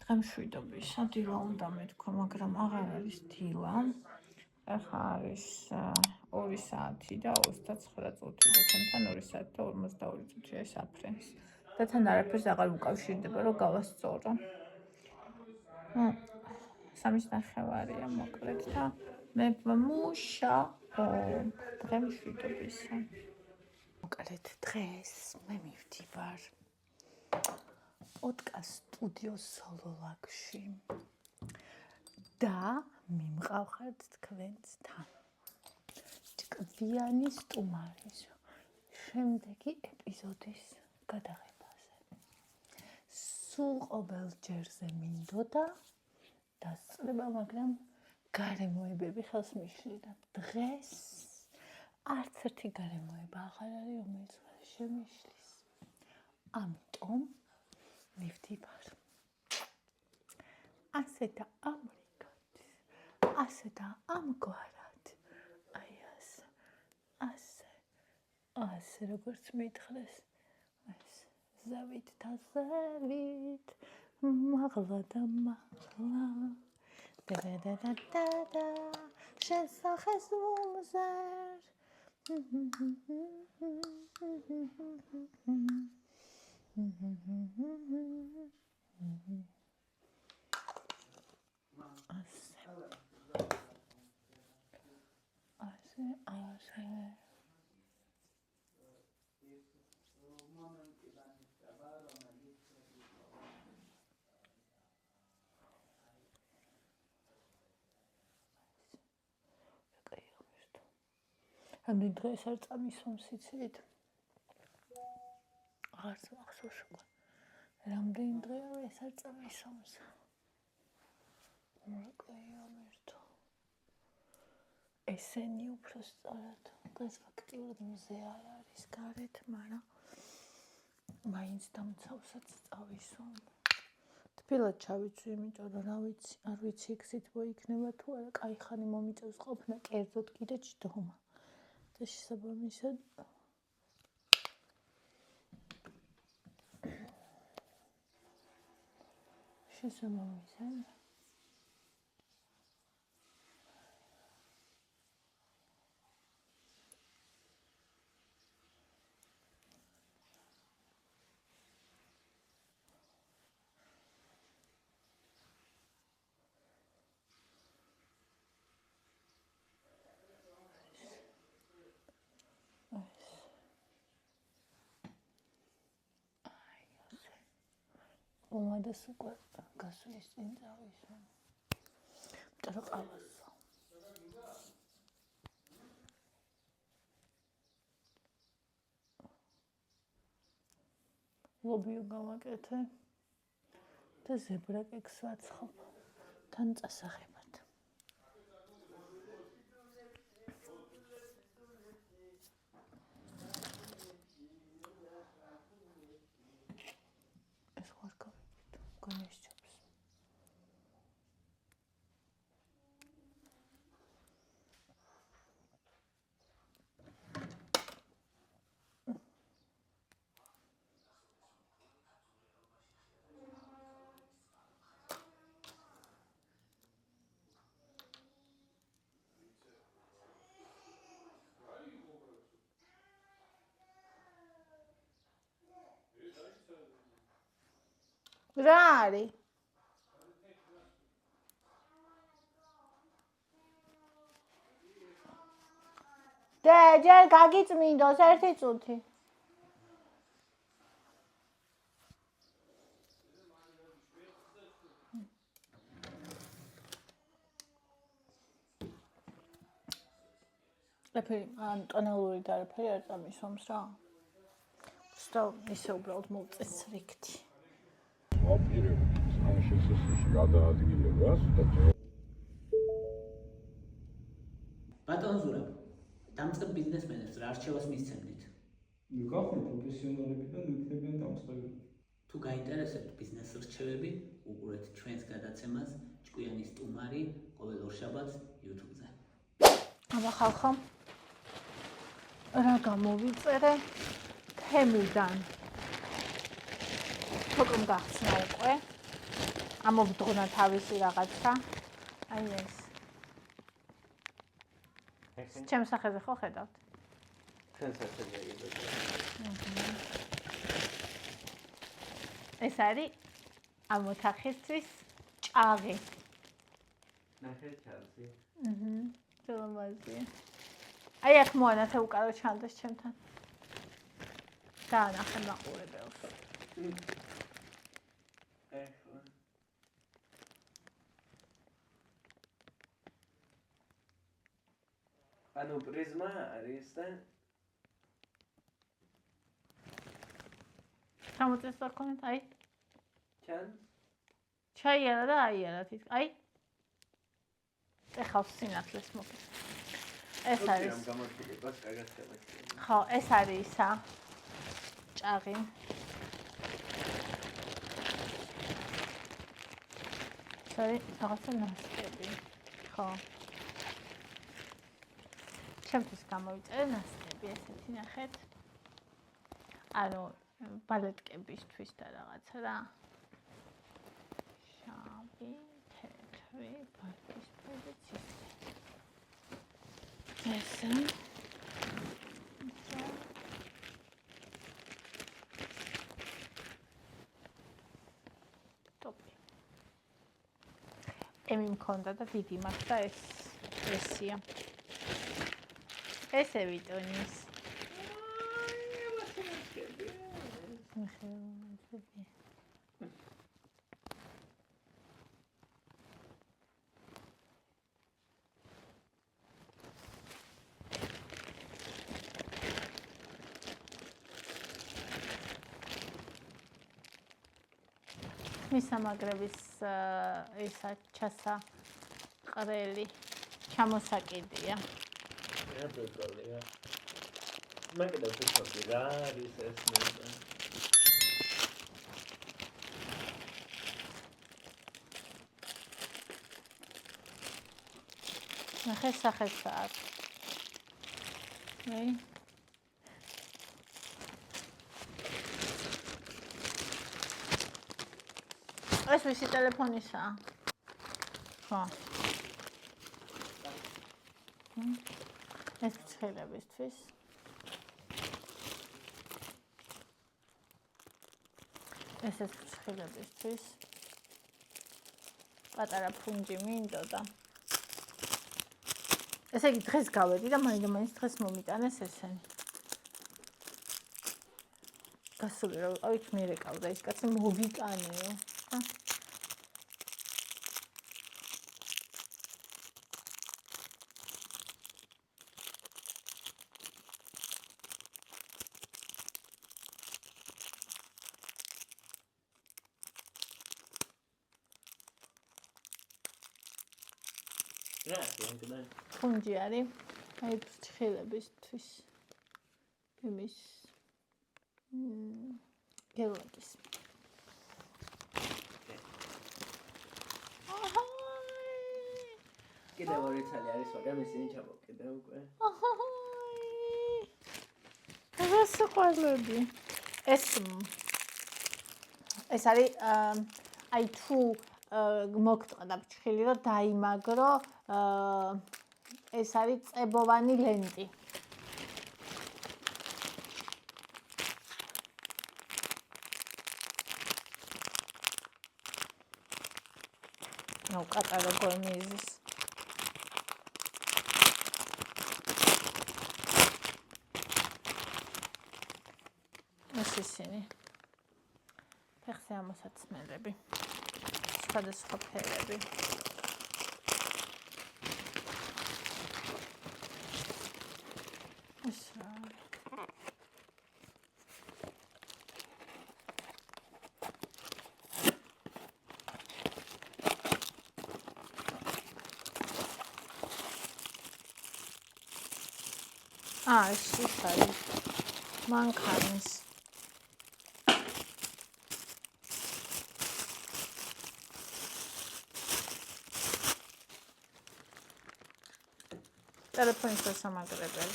დღემშვიდობისა დილა უნდა მეთქვა, მაგრამ აღარ არის დილა. ახლა არის 2 საათი და 29 წუთი და ჩემთან 2 საათი და 52 წუთია საფრენს. და თან არაფერს აღარ უკავშირდება, რომ გავასწორო. 3:30 მოკლედ და მე ვმუშაობ დღემშვიდობისა. მოკლედ დღეს მე მივდივარ პოდკასტ სტუდიო სოლოლაკში და მიმყავხართ თქვენთან ჭკვიანი სტუმარის შემდეგი ეპიზოდის გადაღებაზე. სულ ყოველ ჯერზე მინდოდა დასწრება, მაგრამ გარემოებები ხელს მიშლიდა. დღეს არც ერთი გარემოება აღარ არის, რომელიც ხელს შემიშლის. ამიტომ მივდივარ ასე და ამრიგად, ასე და ამგვარად, აი ასე როგორც მითხრეს, ეს ზავით და ზავით, მაღლა და მაღლა, და შესახეს ვუმზერ. ასე. ამდენ დღეს არ წამისვამ სიცივით. აღარც მახსოვს უკვე. რამდენი დღეა ეს არ წამისვამს. მოკეიომერთო. ესენი უფრო სწორად. დღეს ფაქტიურად მზე არ არის გარეთ, მაგრამ მაინც დამცავსაც წავისვამ. თბილად ჩავიცვი, იმიტომ რომ არ ვიცი იქით მოიქნება თუ არა, კაი ხანი მომიწევს ყოფნა, კერძოდ კიდე ჯდომა. და შესაბამისად მომადას უკვე გასვლის წინ წავისვამ. იმიტომ რომ ყავასო. ლობიო გავაკეთე და ზებრაკექს ვაცხობ თან წასაღებად. რა არის? ჯერ გაგიწმინდოს 1 წუთი. ტონალური და არაფერი არ წამისვამს რა. просто ისე უბრალოდ მოვწესრიგდი. ამ შესაძლოა გადაადგილებას და ბატონ ზურაბ, დამწყებ ბიზნესმენებს რა არჩევას მისცემდით? მიგახმართ პროფესიონალები და მიქნებიან დამწყები. თუ გაინტერესებთ ბიზნეს რჩევები, უყურეთ ჩვენს გადაცემას ჭკვიანი სტუმარი ყოველ ორშაბათს YouTube-ზე. აბა ხალხო, რა გამოვიწერე თემიდან? თოკომ გახსნა უკვე. ამოვდღნა თავისი რაღაცა. აი ეს. ჩემს სახელზე ხო ხედავთ? ჩვენ სახელზე იგივე. ეს არის ამ ოთახისთვის ჭაღი. ნახე ჩალსი. ფილმაზია. აი აქ მოანათე უკარო ჩანდეს ჩემთან. დაანახე მაყურებელს. ეხლა. ანუ პრიზმა არის და გამოწეს დაკონეთ, აი. ჩან ჩაიარა და აიარა თით. აი. ეხავს სინათლეს მოგე. ეს არის. ამ გამოჩილებას კარგად შემეცნია. ხო, ეს არის ისა. ჭაღი. სარი, რაღაცა ნასტები. ხო. ჩემთვის გამოვიწერე ნასტები, ესეთი ნახეთ. ანუ ბალეტკებისთვის და რაღაცა რა. შავი, თეთრი, ბალტისფერი, ცისფერი. ესა. ტოპი. ემი მქონდა და დიდი მაქვს და ესია. ესე ვიტონის. მისამაგრების ისა ჩასაყრელი ჩამოსაკიდია. რა პრობლემაა? მაგდა ფიქრობდი რა არის ეს მე. ნახე სახეცაა. აი. ეს ვისი ტელეფონისაა? ხო. ეს ცხელებისთვის. ეს ცხელებისთვის. პატარა ფუნჯი მინდოდა. ესე იგი დღეს გავედი და მაინც დღეს მომიტანეს ესენი. გასული რომ ავით მე რეკავდა ის კაცი მოვიტანეო. რა გენდა? ფუნჯი არის. აი ცხელებისთვის. იმის გელოდის. კიდევ ორი ცალი არის, მაგრამ ისინი ჩამოვკიდე უკვე. რასაყვარლები. ეს არის აი თუ მოგწოდა ფჩხილი რომ დაიმაგრო ეს არის წებოვანი ლენტი. ნუ კატა როგორ მიზის. ეს ისინი. ფეხზე ამოსაცმელები. სხვადასხვა ფერები. ეს რა. ეს არის მანქანის. ტელეფონის დასამაგრებელი.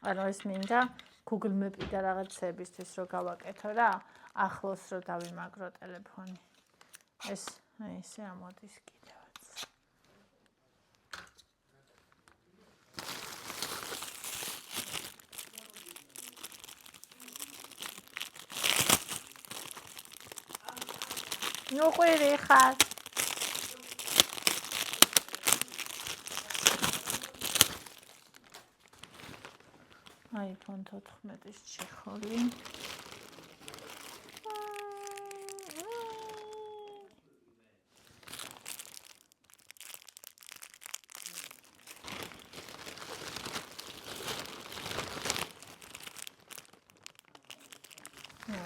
ანუ ეს მინდა Google Map-ი და რაღაცებისთვის რო გავაკეთო რა, ახლოს რო დავიმაგრო ტელეფონი. ეს ესე ამოდის კიდევაც. ნუ ყვირი ხარ. iPhone 14-ის ჩიხოლი.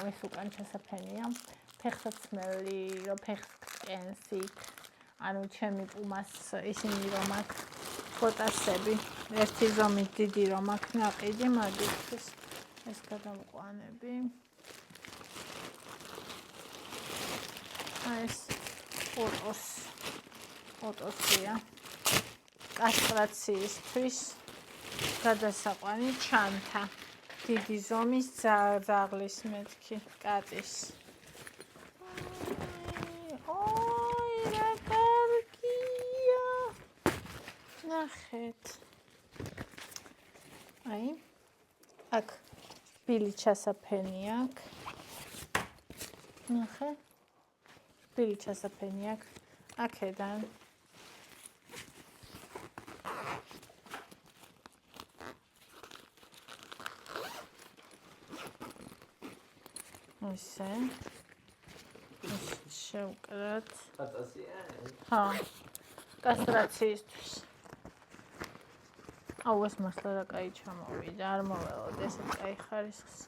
ეს უკან ჩასაფენია. ფეხსაცმელი, რო ფეხს გკენს იქ. ანუ ჩემი პუმას ისინი რომ აქ ფოტასები, ერთი ზომით დიდი რომ აქ ნაყიდი, მაგისთვის ეს გადამყვანები. ეს ფოტოსია. კასტრაციისთვის გადასაყვანი ჩანთა. დიდი ზომის ძაღლის მეთქი კატის. ოი, რა კარგია. ნახეთ. აი, აქ ბილი ჩასაფენი აქ. ნახე. ბილი ჩასაფენი აქ. აქედან ისე შევკრათ. კატასია. ხო. კასტრაციისთვის. აუ ეს მასლა რა კაი ჩამოვიდა, არ მოველოდ ესე კაი ხარისხს.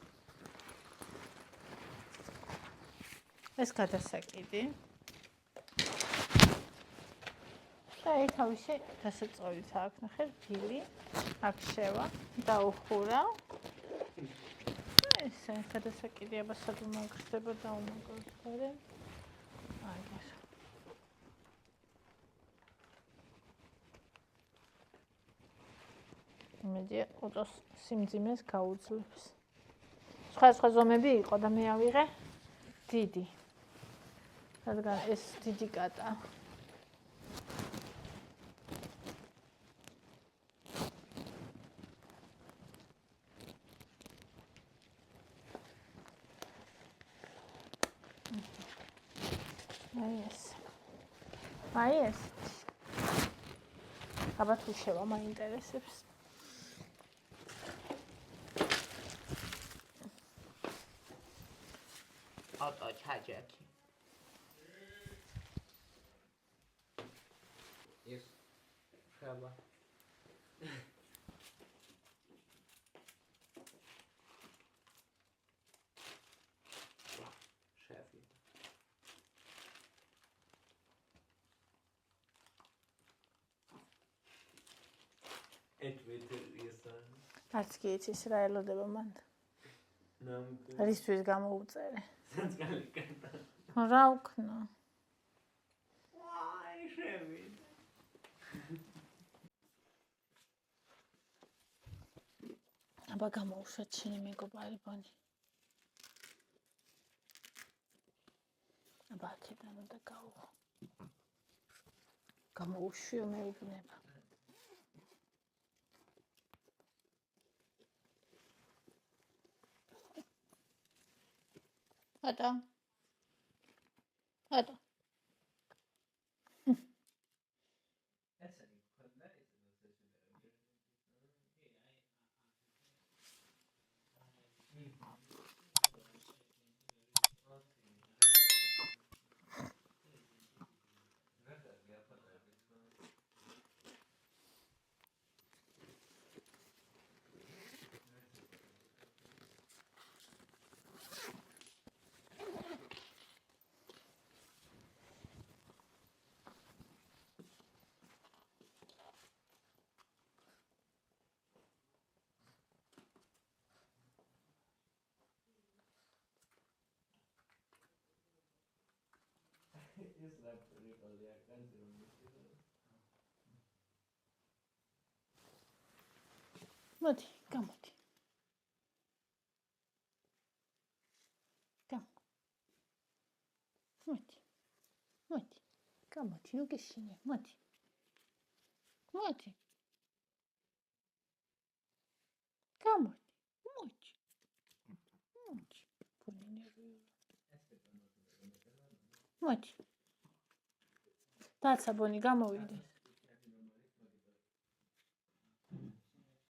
ეს გადასაკიდი. და თავისი დასაწყვეტით აქ ნახეთ ბილი. აქ შევა, დაუხურა. ესე გადასაკიდი აბა სადღაც მაგრდება და უმაგროს გარე. აგერ. იმედია ფოტოს სიმძიმეს გაუძლებს. სხვა ზომები იყო და მე ავიღე დიდი. რადგან ეს დიდი კატა. აი ეს. აბა თუ შევა მაინტერესებს. ავტო ჩაჯაკი. ეს ხება. შეფი. არც კი იცის რა ელოდება მან. ნამკ. რისთვის გამოუწერე? სანძკალი კატა. რა ვქნა? აი შევი. აბა გამოუშვათ შენი მეგობარი ბონი. აბა აქედან უნდა გავუღო. გამოუშვიო მეუბნება. ატა. ატა. ეს რა პრიკოლია კანძი რომ მისწრებო. მოდი, გამოდი. გამოდი, ნუ გიშინე, მოდი. მოდი. გამოდი, მოდი. მოდი. ფონი ნერვიულია. მოდი. დაცაბონი გამოვიდეს.